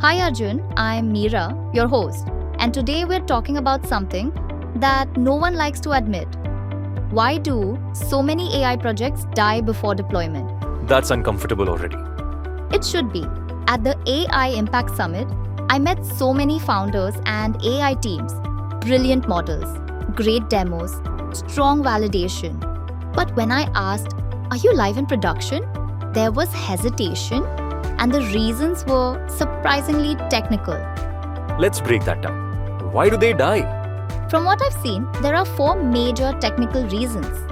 Hi Arjun, I'm Meera, your host, and today we're talking about something that no one likes to admit. Why do so many AI projects die before deployment? That's uncomfortable already. It should be. At the AI Impact Summit, I met so many founders and AI teams. Brilliant models, great demos, strong validation. But when I asked, "Are you live in production?" there was hesitation, and the reasons were surprisingly technical. Let's break that down. Why do they die? From what I've seen, there are four major technical reasons.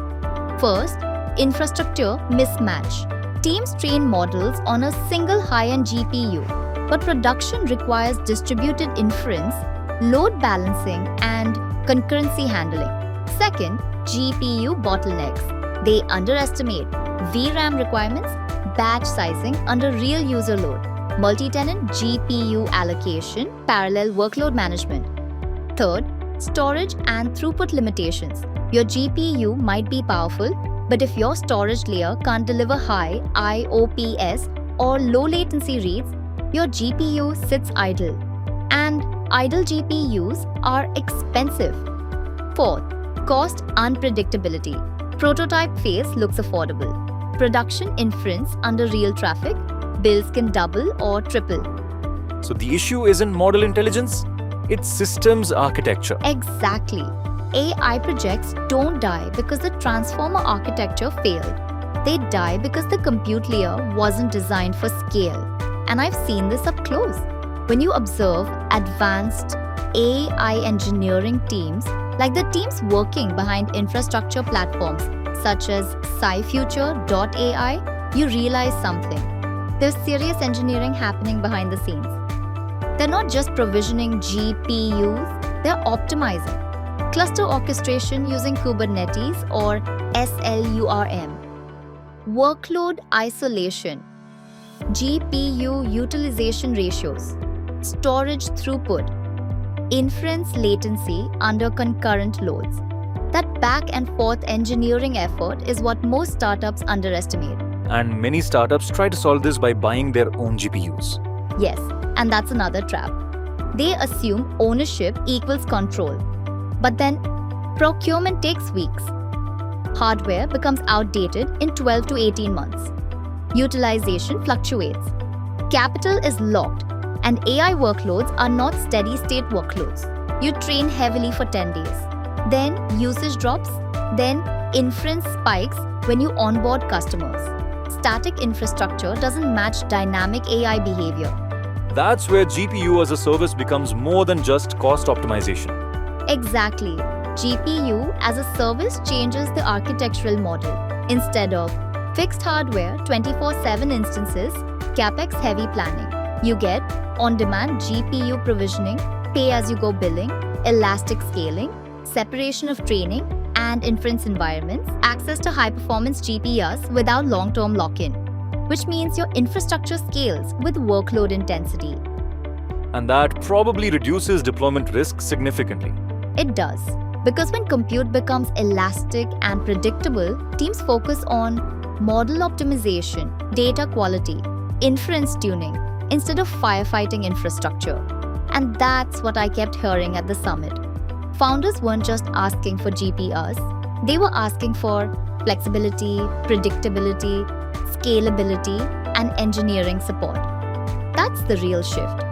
First, infrastructure mismatch. Teams train models on a single high-end GPU, but production requires distributed inference, load balancing, and concurrency handling. Second, GPU bottlenecks. They underestimate VRAM requirements, batch sizing under real user load, multi-tenant GPU allocation, parallel workload management. Third, storage and throughput limitations. Your GPU might be powerful, but if your storage layer can't deliver high IOPS or low latency reads, your GPU sits idle. And idle GPUs are expensive. Fourth, cost unpredictability. Prototype phase looks affordable. Production inference under real traffic, bills can double or triple. So the issue isn't model intelligence, it's systems architecture. Exactly. AI projects don't die because the transformer architecture failed. They die because the compute layer wasn't designed for scale. And I've seen this up close. When you observe advanced AI engineering teams, like the teams working behind infrastructure platforms such as SciFuture.ai, you realize something. There's serious engineering happening behind the scenes. They're not just provisioning GPUs, they're optimizing. Cluster orchestration using Kubernetes or SLURM. Workload isolation. GPU utilization ratios. Storage throughput. Inference latency under concurrent loads. That back and forth engineering effort is what most startups underestimate. And many startups try to solve this by buying their own GPUs. Yes, and that's another trap. They assume ownership equals control. But then, procurement takes weeks. Hardware becomes outdated in 12 to 18 months. Utilization fluctuates. Capital is locked, and AI workloads are not steady-state workloads. You train heavily for 10 days. Then usage drops. Then inference spikes when you onboard customers. Static infrastructure doesn't match dynamic AI behavior. That's where GPU as a service becomes more than just cost optimization. Exactly. GPU as a service changes the architectural model. Instead of fixed hardware 24/7 instances, CapEx heavy planning, you get on-demand GPU provisioning, pay-as-you-go billing, elastic scaling, separation of training and inference environments, access to high-performance GPUs without long-term lock-in, which means your infrastructure scales with workload intensity. And that probably reduces deployment risk significantly. It does, because when compute becomes elastic and predictable, teams focus on model optimization, data quality, inference tuning, instead of firefighting infrastructure. And that's what I kept hearing at the summit. Founders weren't just asking for GPUs, they were asking for flexibility, predictability, scalability, and engineering support. That's the real shift.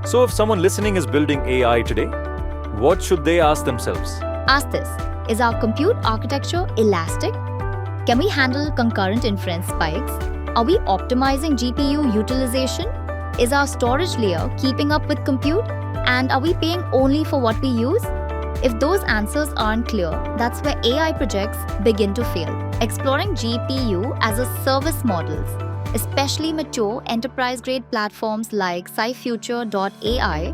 So if someone listening is building AI today, what should they ask themselves? Ask this: is our compute architecture elastic? Can we handle concurrent inference spikes? Are we optimizing GPU utilization? Is our storage layer keeping up with compute? And are we paying only for what we use? If those answers aren't clear, that's where AI projects begin to fail. Exploring GPU as a service models, especially mature enterprise-grade platforms like SciFuture.ai,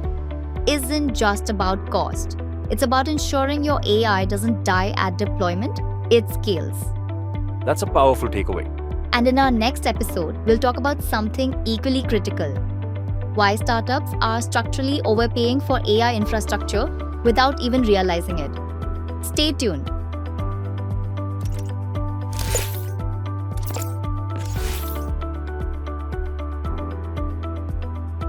isn't just about cost. It's about ensuring your AI doesn't die at deployment, it scales. That's a powerful takeaway. And in our next episode, we'll talk about something equally critical: why startups are structurally overpaying for AI infrastructure without even realizing it. Stay tuned.